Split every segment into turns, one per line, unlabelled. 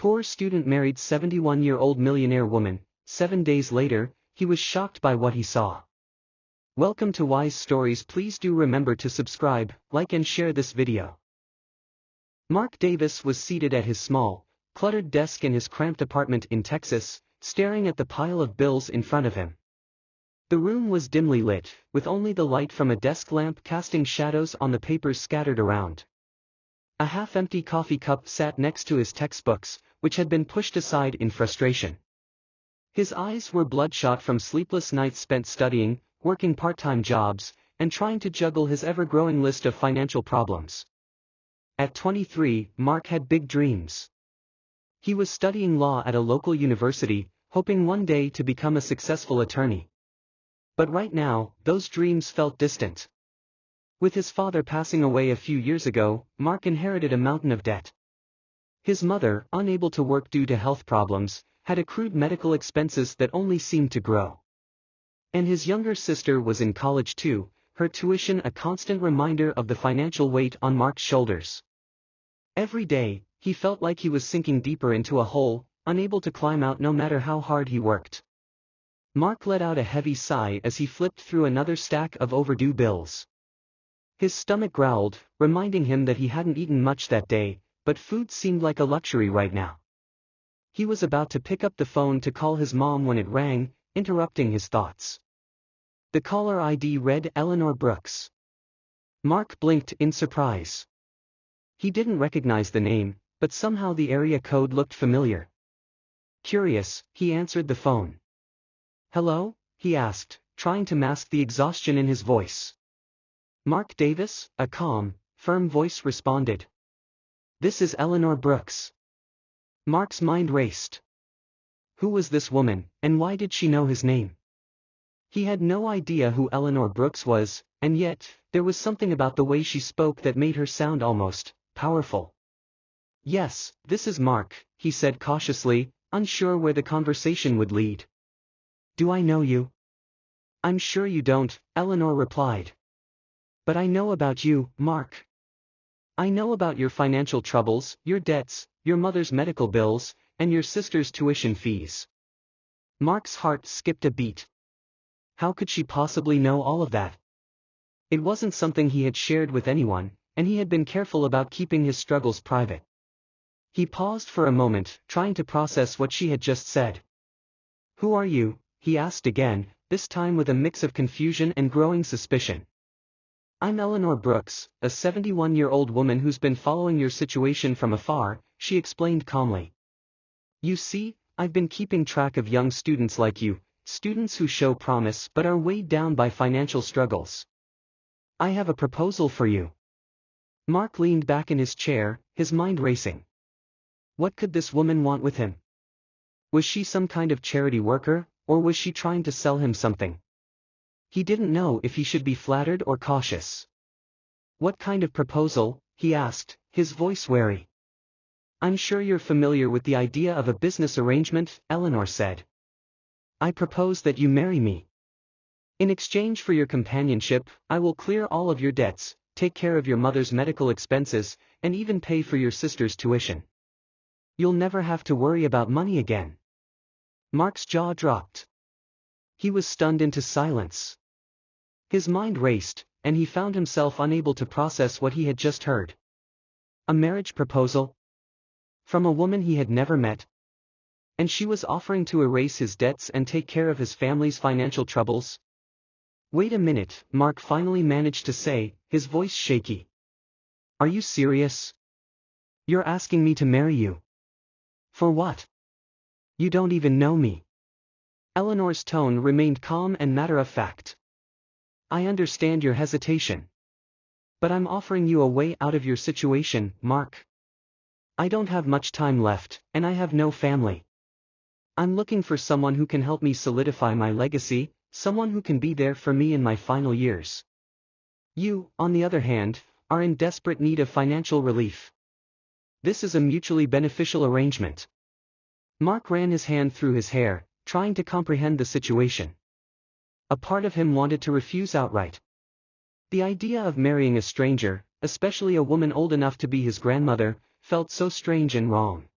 Poor student married 71-year-old millionaire woman. 7 days later, he was shocked by what he saw. Welcome to Wise Stories. Please do remember to subscribe, like and share this video. Mark Davis was seated at his small, cluttered desk in his cramped apartment in Texas, staring at the pile of bills in front of him. The room was dimly lit, with only the light from a desk lamp casting shadows on the papers scattered around. A half-empty coffee cup sat next to his textbooks, which had been pushed aside in frustration. His eyes were bloodshot from sleepless nights spent studying, working part-time jobs, and trying to juggle his ever-growing list of financial problems. At 23, Mark had big dreams. He was studying law at a local university, hoping one day to become a successful attorney. But right now, those dreams felt distant. With his father passing away a few years ago, Mark inherited a mountain of debt. His mother, unable to work due to health problems, had accrued medical expenses that only seemed to grow. And his younger sister was in college too, her tuition a constant reminder of the financial weight on Mark's shoulders. Every day, he felt like he was sinking deeper into a hole, unable to climb out no matter how hard he worked. Mark let out a heavy sigh as he flipped through another stack of overdue bills. His stomach growled, reminding him that he hadn't eaten much that day, but food seemed like a luxury right now. He was about to pick up the phone to call his mom when it rang, interrupting his thoughts. The caller ID read Eleanor Brooks. Mark blinked in surprise. He didn't recognize the name, but somehow the area code looked familiar. Curious, he answered the phone. "Hello?" he asked, trying to mask the exhaustion in his voice. "Mark Davis," a calm, firm voice responded. "This is Eleanor Brooks." Mark's mind raced. Who was this woman, and why did she know his name? He had no idea who Eleanor Brooks was, and yet, there was something about the way she spoke that made her sound almost powerful. "Yes, this is Mark," he said cautiously, unsure where the conversation would lead. "Do I know you?" "I'm sure you don't," Eleanor replied. "But I know about you, Mark. I know about your financial troubles, your debts, your mother's medical bills, and your sister's tuition fees." Mark's heart skipped a beat. How could she possibly know all of that? It wasn't something he had shared with anyone, and he had been careful about keeping his struggles private. He paused for a moment, trying to process what she had just said. "Who are you?" he asked again, this time with a mix of confusion and growing suspicion. "I'm Eleanor Brooks, a 71-year-old woman who's been following your situation from afar," she explained calmly. "You see, I've been keeping track of young students like you, students who show promise but are weighed down by financial struggles. I have a proposal for you." Mark leaned back in his chair, his mind racing. What could this woman want with him? Was she some kind of charity worker, or was she trying to sell him something? He didn't know if he should be flattered or cautious. "What kind of proposal?" he asked, his voice wary. "I'm sure you're familiar with the idea of a business arrangement," Eleanor said. "I propose that you marry me. In exchange for your companionship, I will clear all of your debts, take care of your mother's medical expenses, and even pay for your sister's tuition. You'll never have to worry about money again." Mark's jaw dropped. He was stunned into silence. His mind raced, and he found himself unable to process what he had just heard. A marriage proposal? From a woman he had never met? And she was offering to erase his debts and take care of his family's financial troubles? "Wait a minute," Mark finally managed to say, his voice shaky. "Are you serious? You're asking me to marry you? For what? You don't even know me." Eleanor's tone remained calm and matter-of-fact. "I understand your hesitation. But I'm offering you a way out of your situation, Mark. I don't have much time left, and I have no family. I'm looking for someone who can help me solidify my legacy, someone who can be there for me in my final years. You, on the other hand, are in desperate need of financial relief. This is a mutually beneficial arrangement." Mark ran his hand through his hair, trying to comprehend the situation. A part of him wanted to refuse outright. The idea of marrying a stranger, especially a woman old enough to be his grandmother, felt so strange and wrong.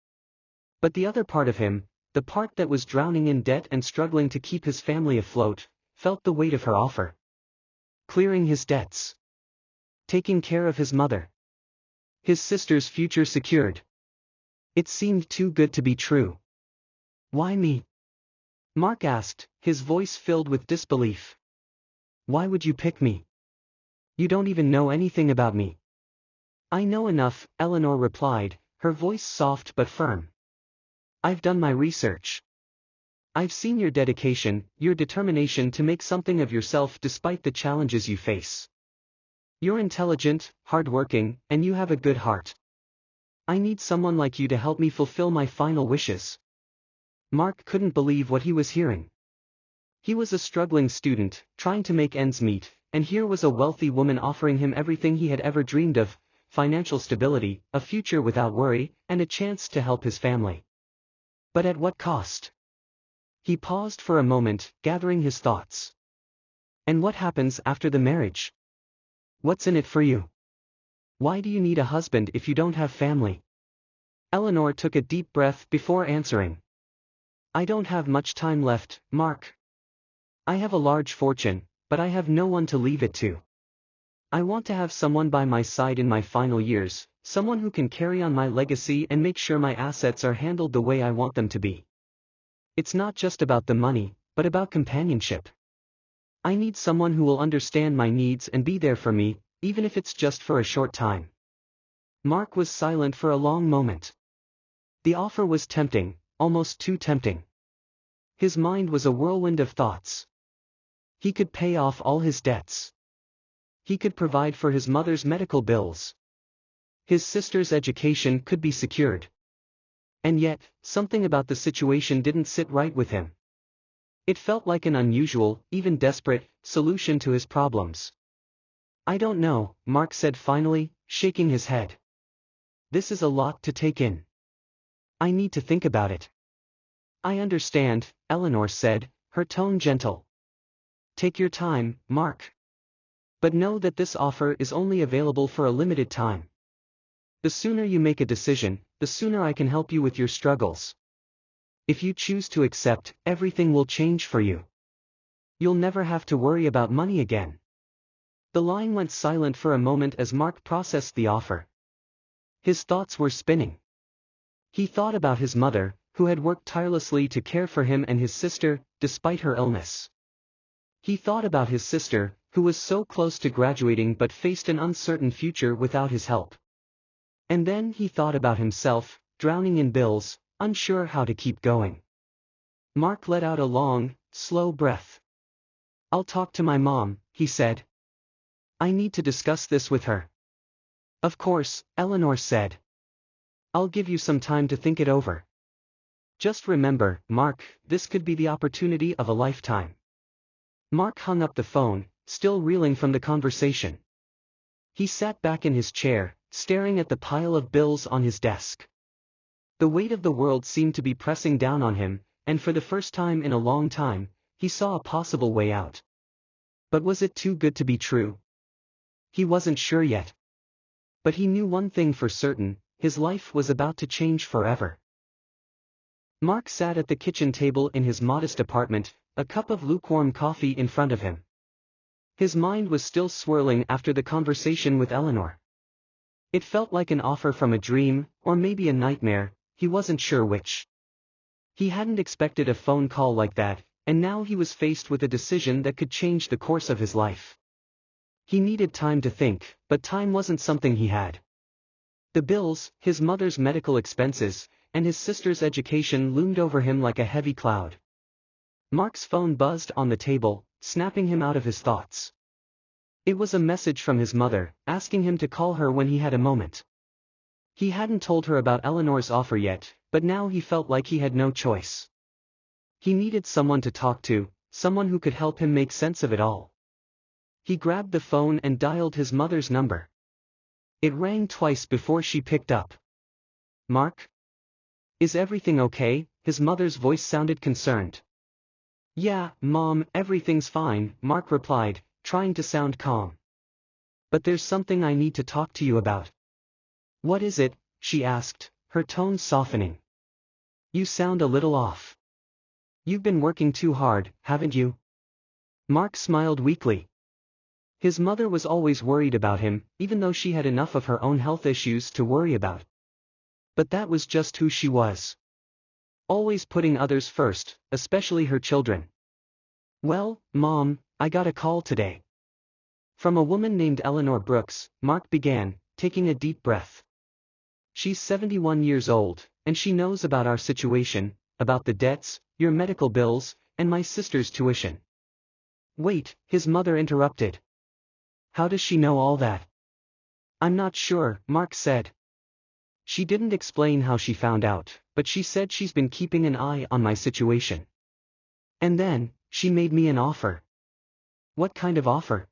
But the other part of him, the part that was drowning in debt and struggling to keep his family afloat, felt the weight of her offer. Clearing his debts. Taking care of his mother. His sister's future secured. It seemed too good to be true. Why me? Mark asked, his voice filled with disbelief. Why would you pick me? You don't even know anything about me. I know enough, Eleanor replied, her voice soft but firm. I've done my research. I've seen your dedication, your determination to make something of yourself despite the challenges you face. You're intelligent, hardworking, and you have a good heart. I need someone like you to help me fulfill my final wishes. Mark couldn't believe what he was hearing. He was a struggling student, trying to make ends meet, and here was a wealthy woman offering him everything he had ever dreamed of: financial stability, a future without worry, and a chance to help his family. But at what cost? He paused for a moment, gathering his thoughts. And what happens after the marriage? What's in it for you? Why do you need a husband if you don't have family? Eleanor took a deep breath before answering. I don't have much time left, Mark. I have a large fortune, but I have no one to leave it to. I want to have someone by my side in my final years, someone who can carry on my legacy and make sure my assets are handled the way I want them to be. It's not just about the money, but about companionship. I need someone who will understand my needs and be there for me, even if it's just for a short time. Mark was silent for a long moment. The offer was tempting, almost too tempting. His mind was a whirlwind of thoughts. He could pay off all his debts. He could provide for his mother's medical bills. His sister's education could be secured. And yet, something about the situation didn't sit right with him. It felt like an unusual, even desperate, solution to his problems. I don't know, Mark said finally, shaking his head. This is a lot to take in. I need to think about it. I understand, Eleanor said, her tone gentle. Take your time, Mark. But know that this offer is only available for a limited time. The sooner you make a decision, the sooner I can help you with your struggles. If you choose to accept, everything will change for you. You'll never have to worry about money again. The line went silent for a moment as Mark processed the offer. His thoughts were spinning. He thought about his mother, who had worked tirelessly to care for him and his sister, despite her illness. He thought about his sister, who was so close to graduating but faced an uncertain future without his help. And then he thought about himself, drowning in bills, unsure how to keep going. Mark let out a long, slow breath. I'll talk to my mom, he said. I need to discuss this with her. Of course, Eleanor said. I'll give you some time to think it over. Just remember, Mark, this could be the opportunity of a lifetime. Mark hung up the phone, still reeling from the conversation. He sat back in his chair, staring at the pile of bills on his desk. The weight of the world seemed to be pressing down on him, and for the first time in a long time, he saw a possible way out. But was it too good to be true? He wasn't sure yet. But he knew one thing for certain: his life was about to change forever. Mark sat at the kitchen table in his modest apartment, a cup of lukewarm coffee in front of him. His mind was still swirling after the conversation with Eleanor. It felt like an offer from a dream, or maybe a nightmare, he wasn't sure which. He hadn't expected a phone call like that, and now he was faced with a decision that could change the course of his life. He needed time to think, but time wasn't something he had. The bills, his mother's medical expenses, and his sister's education loomed over him like a heavy cloud. Mark's phone buzzed on the table, snapping him out of his thoughts. It was a message from his mother, asking him to call her when he had a moment. He hadn't told her about Eleanor's offer yet, but now he felt like he had no choice. He needed someone to talk to, someone who could help him make sense of it all. He grabbed the phone and dialed his mother's number. It rang twice before she picked up. Mark? Is everything okay? His mother's voice sounded concerned. Yeah, Mom, everything's fine, Mark replied, trying to sound calm. But there's something I need to talk to you about. What is it? She asked, her tone softening. You sound a little off. You've been working too hard, haven't you? Mark smiled weakly. His mother was always worried about him, even though she had enough of her own health issues to worry about. But that was just who she was. Always putting others first, especially her children. Well, Mom, I got a call today. From a woman named Eleanor Brooks, Mark began, taking a deep breath. She's 71 years old, and she knows about our situation, about the debts, your medical bills, and my sister's tuition. Wait, his mother interrupted. How does she know all that? I'm not sure, Mark said. She didn't explain how she found out, but she said she's been keeping an eye on my situation. And then, she made me an offer. What kind of offer?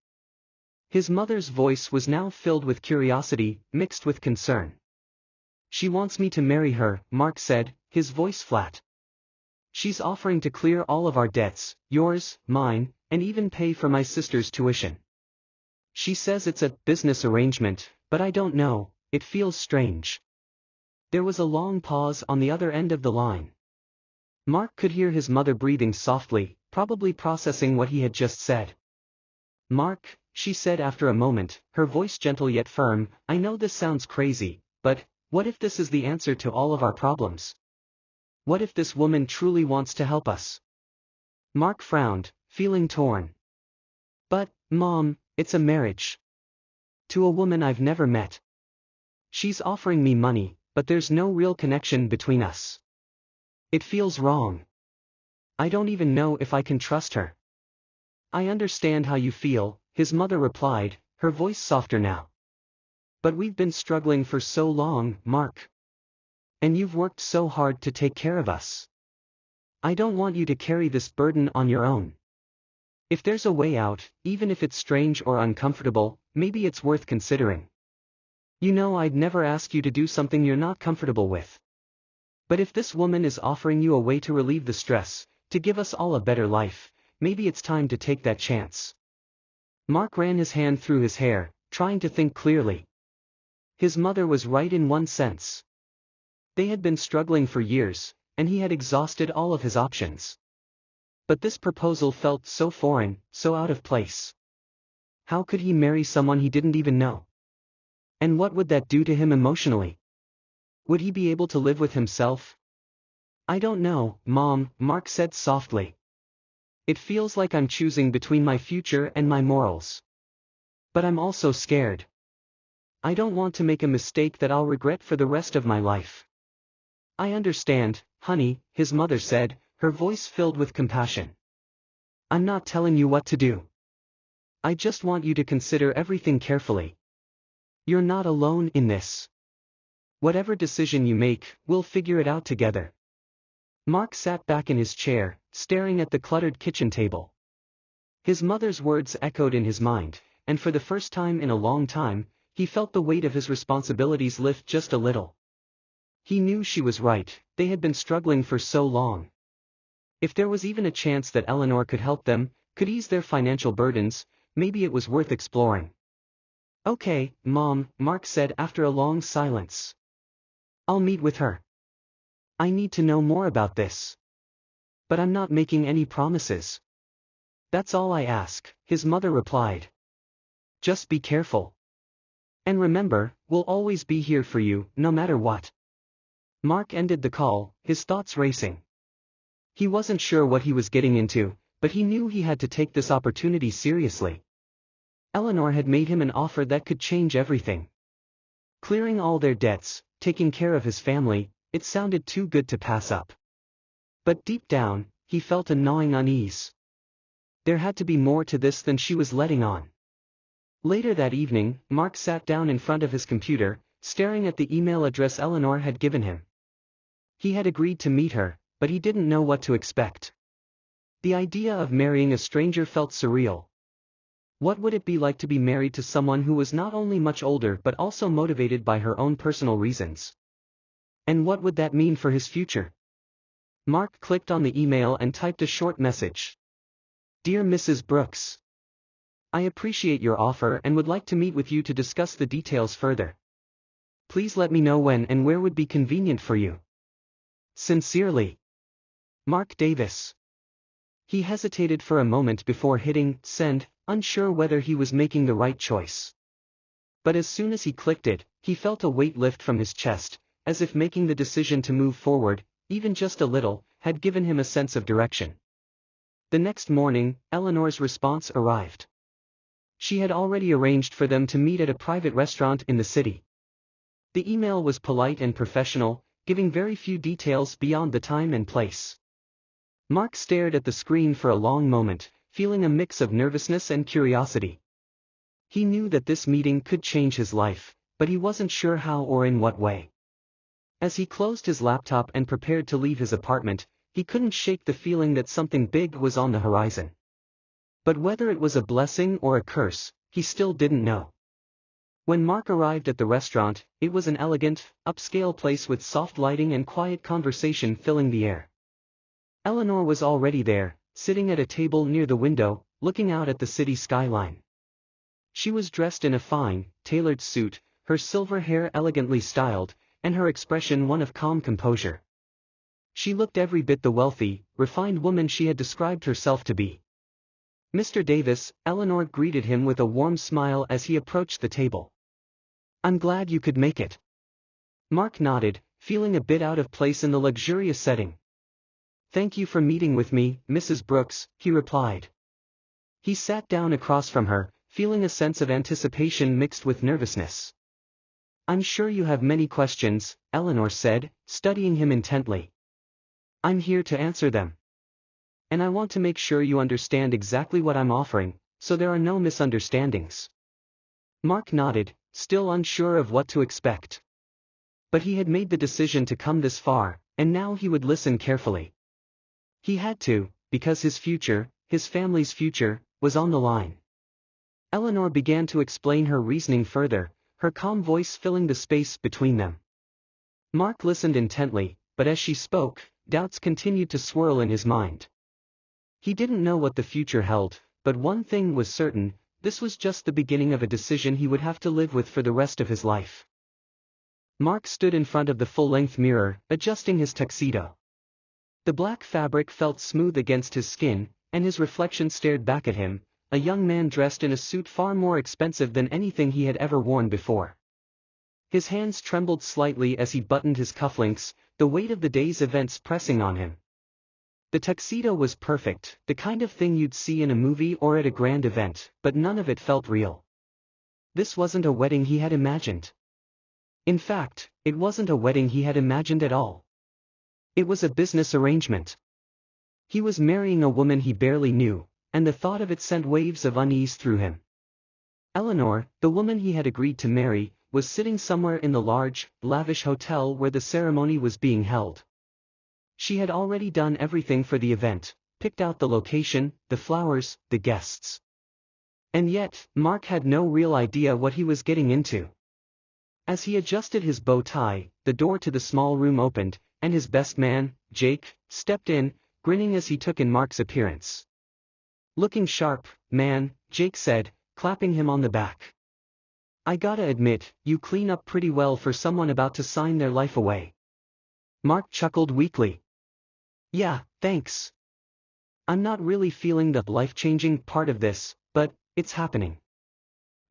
His mother's voice was now filled with curiosity, mixed with concern. She wants me to marry her, Mark said, his voice flat. She's offering to clear all of our debts, yours, mine, and even pay for my sister's tuition. She says it's a business arrangement, but I don't know, it feels strange. There was a long pause on the other end of the line. Mark could hear his mother breathing softly, probably processing what he had just said. Mark, she said after a moment, her voice gentle yet firm, I know this sounds crazy, but what if this is the answer to all of our problems? What if this woman truly wants to help us? Mark frowned, feeling torn. But, Mom, it's a marriage. To a woman I've never met. She's offering me money, but there's no real connection between us. It feels wrong. I don't even know if I can trust her. I understand how you feel, his mother replied, her voice softer now. But we've been struggling for so long, Mark. And you've worked so hard to take care of us. I don't want you to carry this burden on your own. If there's a way out, even if it's strange or uncomfortable, maybe it's worth considering. You know I'd never ask you to do something you're not comfortable with. But if this woman is offering you a way to relieve the stress, to give us all a better life, maybe it's time to take that chance. Mark ran his hand through his hair, trying to think clearly. His mother was right in one sense. They had been struggling for years, and he had exhausted all of his options. But this proposal felt so foreign, so out of place. How could he marry someone he didn't even know? And what would that do to him emotionally? Would he be able to live with himself? I don't know, Mom, Mark said softly. It feels like I'm choosing between my future and my morals. But I'm also scared. I don't want to make a mistake that I'll regret for the rest of my life. I understand, honey, his mother said, her voice filled with compassion. I'm not telling you what to do. I just want you to consider everything carefully. You're not alone in this. Whatever decision you make, we'll figure it out together. Mark sat back in his chair, staring at the cluttered kitchen table. His mother's words echoed in his mind, and for the first time in a long time, he felt the weight of his responsibilities lift just a little. He knew she was right, they had been struggling for so long. If there was even a chance that Eleanor could help them, could ease their financial burdens, maybe it was worth exploring. Okay, Mom, Mark said after a long silence. I'll meet with her. I need to know more about this. But I'm not making any promises. That's all I ask, his mother replied. Just be careful. And remember, we'll always be here for you, no matter what. Mark ended the call, his thoughts racing. He wasn't sure what he was getting into, but he knew he had to take this opportunity seriously. Eleanor had made him an offer that could change everything. Clearing all their debts, taking care of his family, it sounded too good to pass up. But deep down, he felt a gnawing unease. There had to be more to this than she was letting on. Later that evening, Mark sat down in front of his computer, staring at the email address Eleanor had given him. He had agreed to meet her, but he didn't know what to expect. The idea of marrying a stranger felt surreal. What would it be like to be married to someone who was not only much older but also motivated by her own personal reasons? And what would that mean for his future? Mark clicked on the email and typed a short message. Dear Mrs. Brooks. I appreciate your offer and would like to meet with you to discuss the details further. Please let me know when and where would be convenient for you. Sincerely, Mark Davis. He hesitated for a moment before hitting send, unsure whether he was making the right choice. But as soon as he clicked it, he felt a weight lift from his chest, as if making the decision to move forward, even just a little, had given him a sense of direction. The next morning, Eleanor's response arrived. She had already arranged for them to meet at a private restaurant in the city. The email was polite and professional, giving very few details beyond the time and place. Mark stared at the screen for a long moment, feeling a mix of nervousness and curiosity. He knew that this meeting could change his life, but he wasn't sure how or in what way. As he closed his laptop and prepared to leave his apartment, he couldn't shake the feeling that something big was on the horizon. But whether it was a blessing or a curse, he still didn't know. When Mark arrived at the restaurant, it was an elegant, upscale place with soft lighting and quiet conversation filling the air. Eleanor was already there, sitting at a table near the window, looking out at the city skyline. She was dressed in a fine, tailored suit, her silver hair elegantly styled, and her expression one of calm composure. She looked every bit the wealthy, refined woman she had described herself to be. "Mr. Davis," Eleanor greeted him with a warm smile as he approached the table. "I'm glad you could make it." Mark nodded, feeling a bit out of place in the luxurious setting. "Thank you for meeting with me, Mrs. Brooks," he replied. He sat down across from her, feeling a sense of anticipation mixed with nervousness. "I'm sure you have many questions," Eleanor said, studying him intently. "I'm here to answer them. And I want to make sure you understand exactly what I'm offering, so there are no misunderstandings." Mark nodded, still unsure of what to expect. But he had made the decision to come this far, and now he would listen carefully. He had to, because his future, his family's future, was on the line. Eleanor began to explain her reasoning further, her calm voice filling the space between them. Mark listened intently, but as she spoke, doubts continued to swirl in his mind. He didn't know what the future held, but one thing was certain: this was just the beginning of a decision he would have to live with for the rest of his life. Mark stood in front of the full-length mirror, adjusting his tuxedo. The black fabric felt smooth against his skin, and his reflection stared back at him, a young man dressed in a suit far more expensive than anything he had ever worn before. His hands trembled slightly as he buttoned his cufflinks, the weight of the day's events pressing on him. The tuxedo was perfect, the kind of thing you'd see in a movie or at a grand event, but none of it felt real. This wasn't a wedding he had imagined. In fact, it wasn't a wedding he had imagined at all. It was a business arrangement. He was marrying a woman he barely knew, and the thought of it sent waves of unease through him. Eleanor, the woman he had agreed to marry, was sitting somewhere in the large, lavish hotel where the ceremony was being held. She had already done everything for the event, picked out the location, the flowers, the guests. And yet, Mark had no real idea what he was getting into. As he adjusted his bow tie, the door to the small room opened, and his best man, Jake, stepped in, grinning as he took in Mark's appearance. "Looking sharp, man," Jake said, clapping him on the back. "I gotta admit, you clean up pretty well for someone about to sign their life away." Mark chuckled weakly. "Yeah, thanks. I'm not really feeling the life-changing part of this, but it's happening.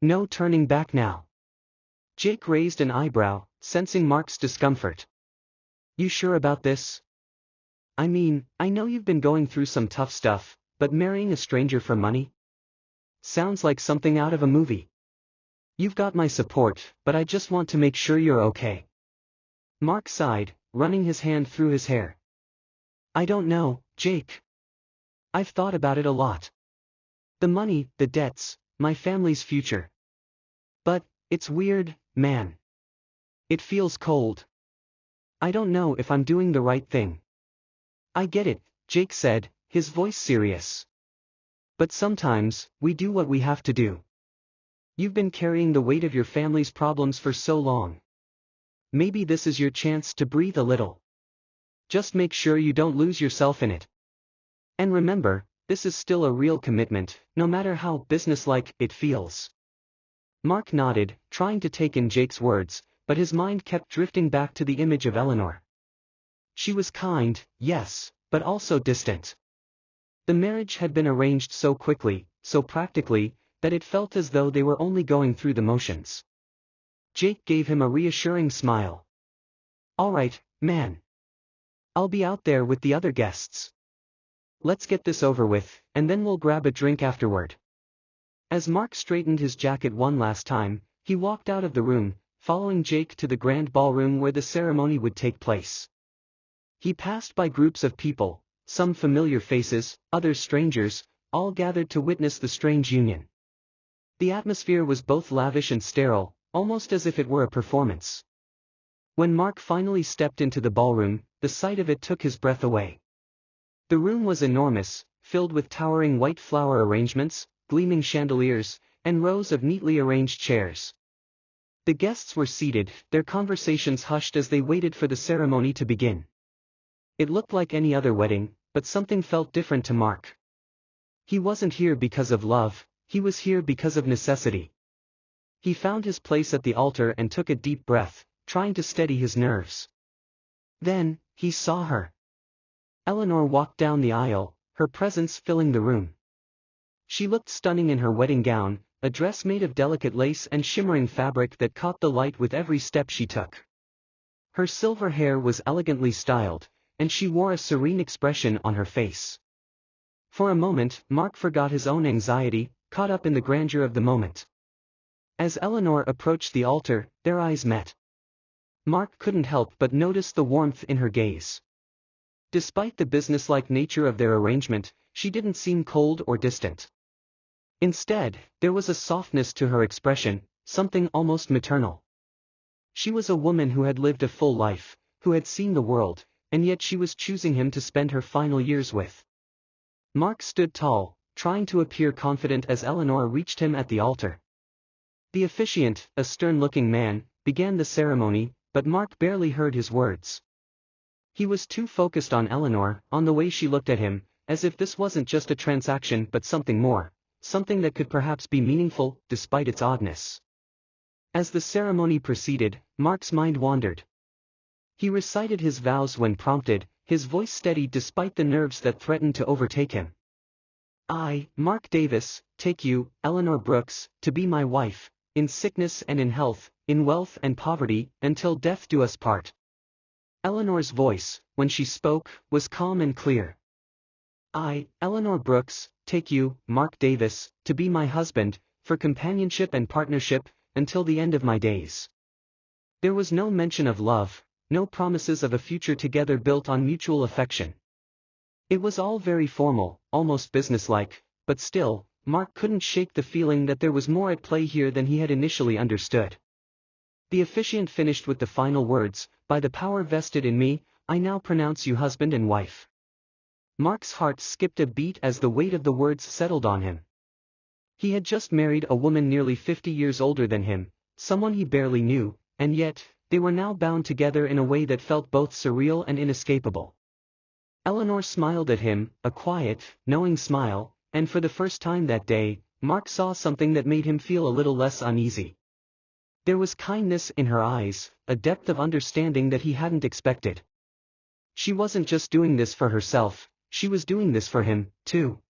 No turning back now." Jake raised an eyebrow, sensing Mark's discomfort. "You sure about this? I mean, I know you've been going through some tough stuff, but marrying a stranger for money? Sounds like something out of a movie. You've got my support, but I just want to make sure you're okay." Mark sighed, running his hand through his hair. "I don't know, Jake. I've thought about it a lot. The money, the debts, my family's future. But it's weird, man. It feels cold. I don't know if I'm doing the right thing." "I get it," Jake said, his voice serious. "But sometimes, we do what we have to do. You've been carrying the weight of your family's problems for so long. Maybe this is your chance to breathe a little. Just make sure you don't lose yourself in it. And remember, this is still a real commitment, no matter how businesslike it feels." Mark nodded, trying to take in Jake's words, but his mind kept drifting back to the image of Eleanor. She was kind, yes, but also distant. The marriage had been arranged so quickly, so practically, that it felt as though they were only going through the motions. Jake gave him a reassuring smile. "All right, man. I'll be out there with the other guests. Let's get this over with, and then we'll grab a drink afterward." As Mark straightened his jacket one last time, he walked out of the room, following Jake to the grand ballroom where the ceremony would take place. He passed by groups of people, some familiar faces, others strangers, all gathered to witness the strange union. The atmosphere was both lavish and sterile, almost as if it were a performance. When Mark finally stepped into the ballroom, the sight of it took his breath away. The room was enormous, filled with towering white flower arrangements, gleaming chandeliers, and rows of neatly arranged chairs. The guests were seated, their conversations hushed as they waited for the ceremony to begin. It looked like any other wedding, but something felt different to Mark. He wasn't here because of love, he was here because of necessity. He found his place at the altar and took a deep breath, trying to steady his nerves. Then, he saw her. Eleanor walked down the aisle, her presence filling the room. She looked stunning in her wedding gown, a dress made of delicate lace and shimmering fabric that caught the light with every step she took. Her silver hair was elegantly styled, and she wore a serene expression on her face. For a moment, Mark forgot his own anxiety, caught up in the grandeur of the moment. As Eleanor approached the altar, their eyes met. Mark couldn't help but notice the warmth in her gaze. Despite the businesslike nature of their arrangement, she didn't seem cold or distant. Instead, there was a softness to her expression, something almost maternal. She was a woman who had lived a full life, who had seen the world, and yet she was choosing him to spend her final years with. Mark stood tall, trying to appear confident as Eleanor reached him at the altar. The officiant, a stern-looking man, began the ceremony, but Mark barely heard his words. He was too focused on Eleanor, on the way she looked at him, as if this wasn't just a transaction but something more, something that could perhaps be meaningful, despite its oddness. As the ceremony proceeded, Mark's mind wandered. He recited his vows when prompted, his voice steady despite the nerves that threatened to overtake him. "I, Mark Davis, take you, Eleanor Brooks, to be my wife, in sickness and in health, in wealth and poverty, until death do us part." Eleanor's voice, when she spoke, was calm and clear. "I, Eleanor Brooks, take you, Mark Davis, to be my husband, for companionship and partnership, until the end of my days." There was no mention of love, no promises of a future together built on mutual affection. It was all very formal, almost businesslike, but still, Mark couldn't shake the feeling that there was more at play here than he had initially understood. The officiant finished with the final words, "By the power vested in me, I now pronounce you husband and wife." Mark's heart skipped a beat as the weight of the words settled on him. He had just married a woman nearly 50 years older than him, someone he barely knew, and yet, they were now bound together in a way that felt both surreal and inescapable. Eleanor smiled at him, a quiet, knowing smile, and for the first time that day, Mark saw something that made him feel a little less uneasy. There was kindness in her eyes, a depth of understanding that he hadn't expected. She wasn't just doing this for herself, she was doing this for him, too.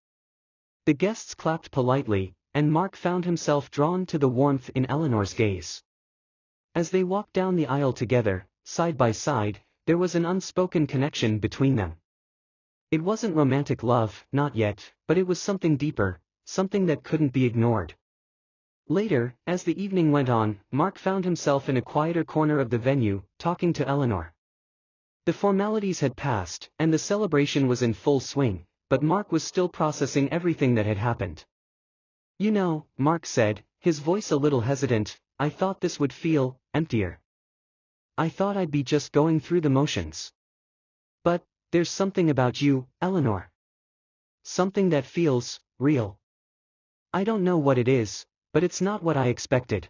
The guests clapped politely, and Mark found himself drawn to the warmth in Eleanor's gaze. As they walked down the aisle together, side by side, there was an unspoken connection between them. It wasn't romantic love, not yet, but it was something deeper, something that couldn't be ignored. Later, as the evening went on, Mark found himself in a quieter corner of the venue, talking to Eleanor. The formalities had passed, and the celebration was in full swing, but Mark was still processing everything that had happened. "You know," Mark said, his voice a little hesitant, "I thought this would feel emptier. I thought I'd be just going through the motions. But there's something about you, Eleanor. Something that feels real. I don't know what it is, but it's not what I expected."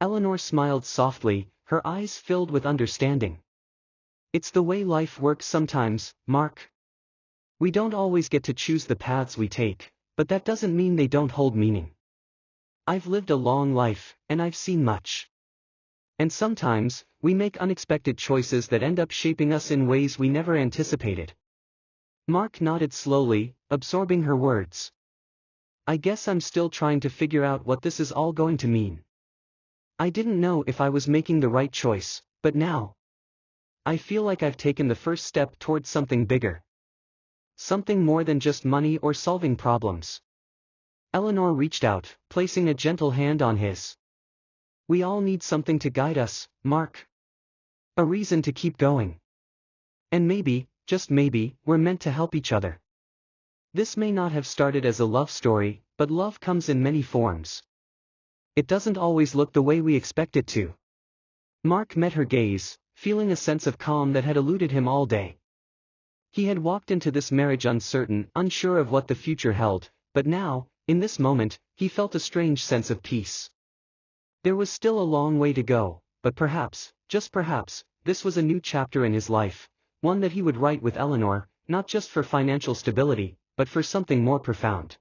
Eleanor smiled softly, her eyes filled with understanding. "It's the way life works sometimes, Mark. We don't always get to choose the paths we take, but that doesn't mean they don't hold meaning. I've lived a long life, and I've seen much. And sometimes, we make unexpected choices that end up shaping us in ways we never anticipated. Mark nodded slowly, absorbing her words. I guess I'm still trying to figure out what this is all going to mean. I didn't know if I was making the right choice, but now I feel like I've taken the first step towards something bigger. Something more than just money or solving problems. Eleanor reached out, placing a gentle hand on his. We all need something to guide us, Mark. A reason to keep going. And maybe, just maybe, we're meant to help each other. This may not have started as a love story, but love comes in many forms. It doesn't always look the way we expect it to. Mark met her gaze, feeling a sense of calm that had eluded him all day. He had walked into this marriage uncertain, unsure of what the future held, but now, in this moment, he felt a strange sense of peace. There was still a long way to go, but perhaps, just perhaps, this was a new chapter in his life, one that he would write with Eleanor, not just for financial stability, but for something more profound.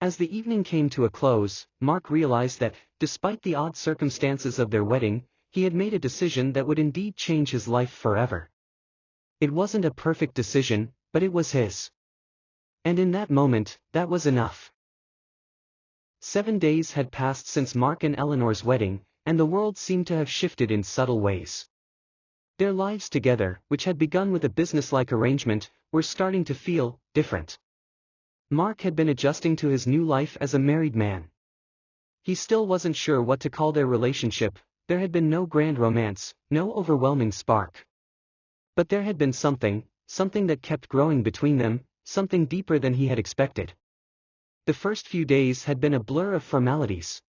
As the evening came to a close, Mark realized that, despite the odd circumstances of their wedding, he had made a decision that would indeed change his life forever. It wasn't a perfect decision, but it was his. And in that moment, that was enough. 7 days had passed since Mark and Eleanor's wedding, and the world seemed to have shifted in subtle ways. Their lives together, which had begun with a business-like arrangement, were starting to feel different. Mark had been adjusting to his new life as a married man. He still wasn't sure what to call their relationship. There had been no grand romance, no overwhelming spark. But there had been something that kept growing between them, something deeper than he had expected. The first few days had been a blur of formalities.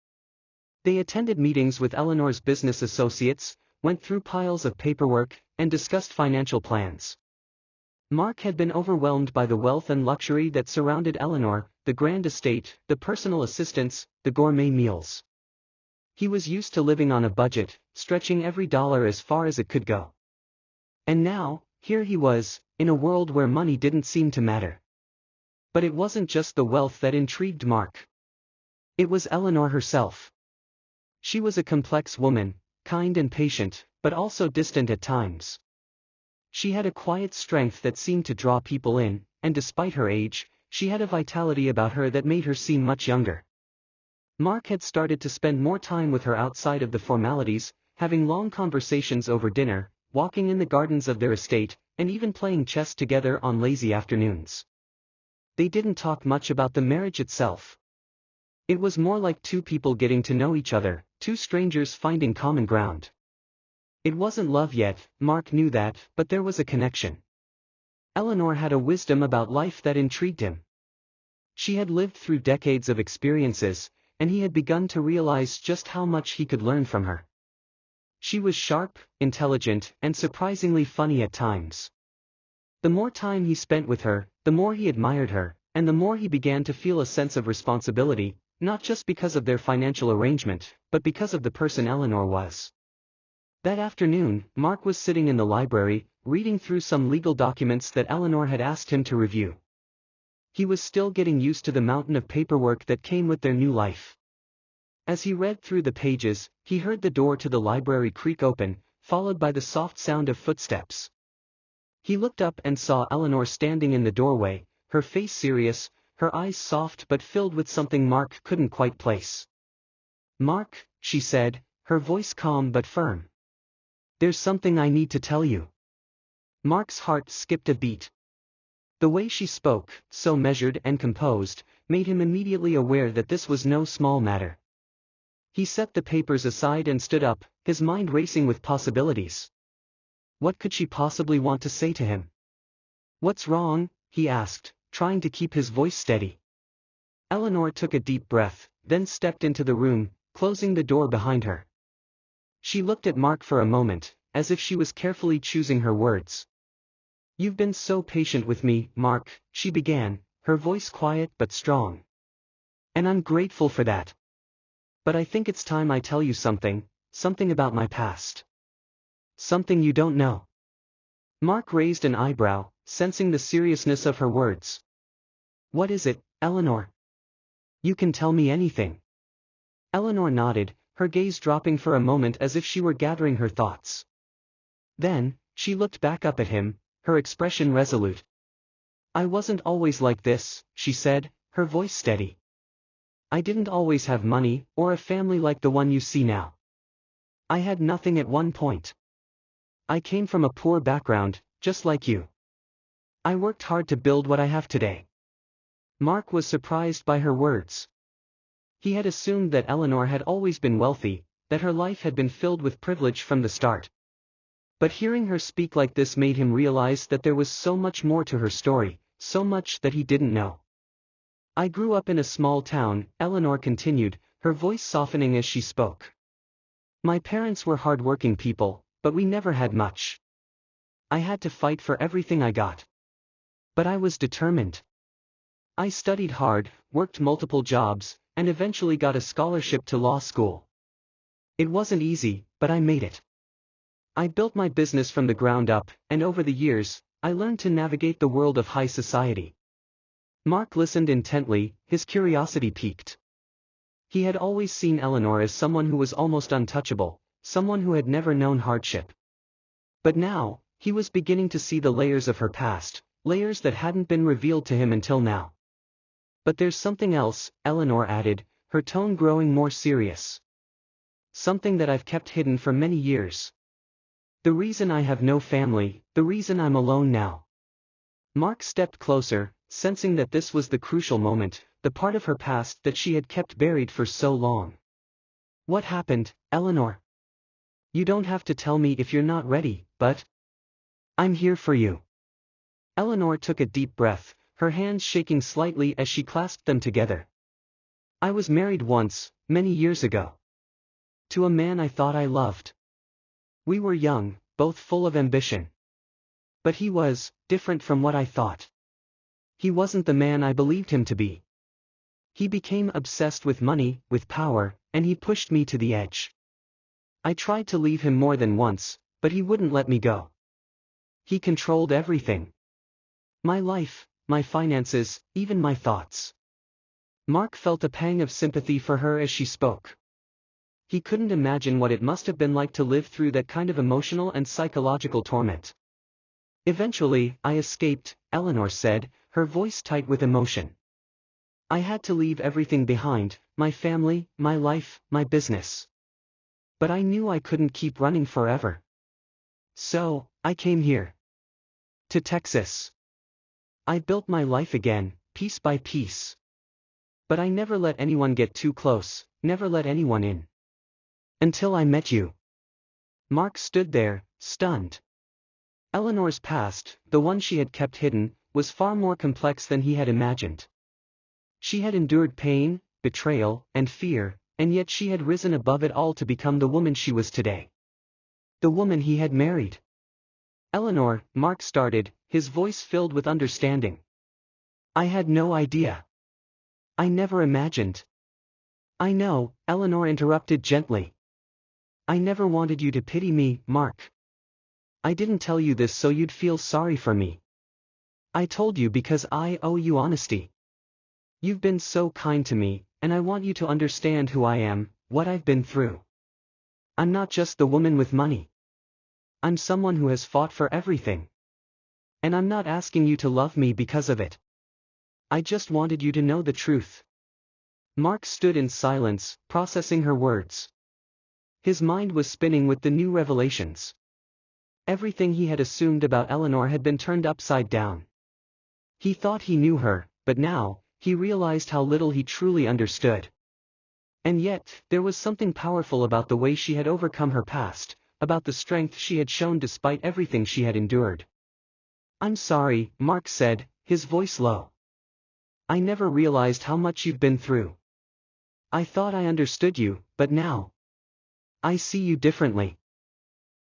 They attended meetings with Eleanor's business associates, went through piles of paperwork, and discussed financial plans. Mark had been overwhelmed by the wealth and luxury that surrounded Eleanor, the grand estate, the personal assistants, the gourmet meals. He was used to living on a budget, stretching every dollar as far as it could go. And now, here he was, in a world where money didn't seem to matter. But it wasn't just the wealth that intrigued Mark. It was Eleanor herself. She was a complex woman, kind and patient, but also distant at times. She had a quiet strength that seemed to draw people in, and despite her age, she had a vitality about her that made her seem much younger. Mark had started to spend more time with her outside of the formalities, having long conversations over dinner, walking in the gardens of their estate, and even playing chess together on lazy afternoons. They didn't talk much about the marriage itself. It was more like two people getting to know each other, two strangers finding common ground. It wasn't love yet, Mark knew that, but there was a connection. Eleanor had a wisdom about life that intrigued him. She had lived through decades of experiences, and he had begun to realize just how much he could learn from her. She was sharp, intelligent, and surprisingly funny at times. The more time he spent with her, the more he admired her, and the more he began to feel a sense of responsibility, not just because of their financial arrangement, but because of the person Eleanor was. That afternoon, Mark was sitting in the library, reading through some legal documents that Eleanor had asked him to review. He was still getting used to the mountain of paperwork that came with their new life. As he read through the pages, he heard the door to the library creak open, followed by the soft sound of footsteps. He looked up and saw Eleanor standing in the doorway, her face serious, her eyes soft but filled with something Mark couldn't quite place. "Mark," she said, her voice calm but firm. "There's something I need to tell you." Mark's heart skipped a beat. The way she spoke, so measured and composed, made him immediately aware that this was no small matter. He set the papers aside and stood up, his mind racing with possibilities. What could she possibly want to say to him? "What's wrong?" he asked, trying to keep his voice steady. Eleanor took a deep breath, then stepped into the room, closing the door behind her. She looked at Mark for a moment, as if she was carefully choosing her words. "You've been so patient with me, Mark," she began, her voice quiet but strong. "And I'm grateful for that. But I think it's time I tell you something about my past. Something you don't know." Mark raised an eyebrow, sensing the seriousness of her words. "What is it, Eleanor? You can tell me anything." Eleanor nodded, her gaze dropping for a moment as if she were gathering her thoughts. Then, she looked back up at him, her expression resolute. "I wasn't always like this," she said, her voice steady. "I didn't always have money, or a family like the one you see now. I had nothing at one point. I came from a poor background, just like you. I worked hard to build what I have today." Mark was surprised by her words. He had assumed that Eleanor had always been wealthy, that her life had been filled with privilege from the start. But hearing her speak like this made him realize that there was so much more to her story, so much that he didn't know. "I grew up in a small town," Eleanor continued, her voice softening as she spoke. "My parents were hard-working people, but we never had much. I had to fight for everything I got. But I was determined. I studied hard, worked multiple jobs, and eventually got a scholarship to law school. It wasn't easy, but I made it. I built my business from the ground up, and over the years, I learned to navigate the world of high society." Mark listened intently, his curiosity piqued. He had always seen Eleanor as someone who was almost untouchable, someone who had never known hardship. But now, he was beginning to see the layers of her past, layers that hadn't been revealed to him until now. "But there's something else," Eleanor added, her tone growing more serious. "Something that I've kept hidden for many years. The reason I have no family, the reason I'm alone now." Mark stepped closer, sensing that this was the crucial moment, the part of her past that she had kept buried for so long. "What happened, Eleanor? You don't have to tell me if you're not ready, but I'm here for you." Eleanor took a deep breath, her hands shaking slightly as she clasped them together. "I was married once, many years ago. To a man I thought I loved. We were young, both full of ambition. But he was different from what I thought. He wasn't the man I believed him to be. He became obsessed with money, with power, and he pushed me to the edge. I tried to leave him more than once, but he wouldn't let me go. He controlled everything. My life, my finances, even my thoughts." Mark felt a pang of sympathy for her as she spoke. He couldn't imagine what it must have been like to live through that kind of emotional and psychological torment. "Eventually, I escaped," Eleanor said, her voice tight with emotion. "I had to leave everything behind, my family, my life, my business. But I knew I couldn't keep running forever. So, I came here. To Texas. I built my life again, piece by piece. But I never let anyone get too close, never let anyone in. Until I met you." Mark stood there, stunned. Eleanor's past, the one she had kept hidden, was far more complex than he had imagined. She had endured pain, betrayal, and fear, and yet she had risen above it all to become the woman she was today. The woman he had married. "Eleanor," Mark started, his voice filled with understanding. "I had no idea. I never imagined." "I know," Eleanor interrupted gently. "I never wanted you to pity me, Mark. I didn't tell you this so you'd feel sorry for me. I told you because I owe you honesty. You've been so kind to me, and I want you to understand who I am, what I've been through. I'm not just the woman with money. I'm someone who has fought for everything. And I'm not asking you to love me because of it. I just wanted you to know the truth." Mark stood in silence, processing her words. His mind was spinning with the new revelations. Everything he had assumed about Eleanor had been turned upside down. He thought he knew her, but now, he realized how little he truly understood. And yet, there was something powerful about the way she had overcome her past, about the strength she had shown despite everything she had endured. "I'm sorry," Mark said, his voice low. "I never realized how much you've been through. I thought I understood you, but now I see you differently.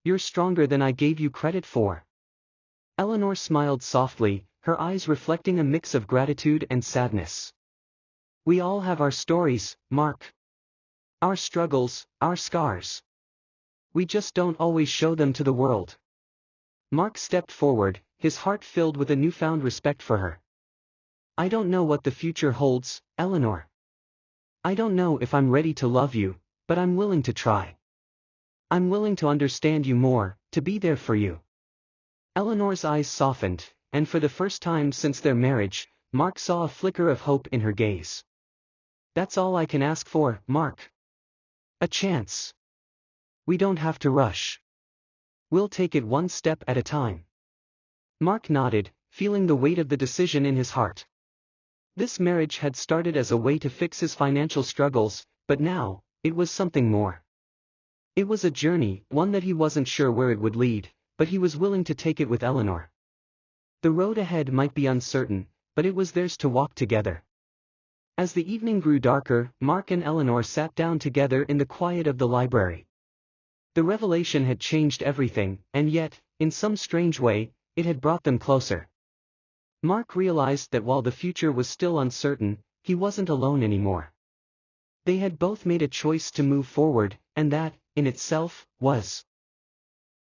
You're stronger than I gave you credit for." Eleanor smiled softly, her eyes reflecting a mix of gratitude and sadness. "We all have our stories, Mark. Our struggles, our scars. We just don't always show them to the world." Mark stepped forward, his heart filled with a newfound respect for her. "I don't know what the future holds, Eleanor. I don't know if I'm ready to love you, But I'm willing to try. I'm willing to understand you more, to be there for you. Eleanor's eyes softened, and for the first time since their marriage, Mark saw a flicker of hope in her gaze. That's all I can ask for, Mark. A chance. We don't have to rush. We'll take it one step at a time. Mark nodded, feeling the weight of the decision in his heart. This marriage had started as a way to fix his financial struggles, but now, it was something more. It was a journey, one that he wasn't sure where it would lead, but he was willing to take it with Eleanor. The road ahead might be uncertain, but it was theirs to walk together. As the evening grew darker, Mark and Eleanor sat down together in the quiet of the library. The revelation had changed everything, and yet, in some strange way, it had brought them closer. Mark realized that while the future was still uncertain, he wasn't alone anymore. They had both made a choice to move forward, and that, in itself, was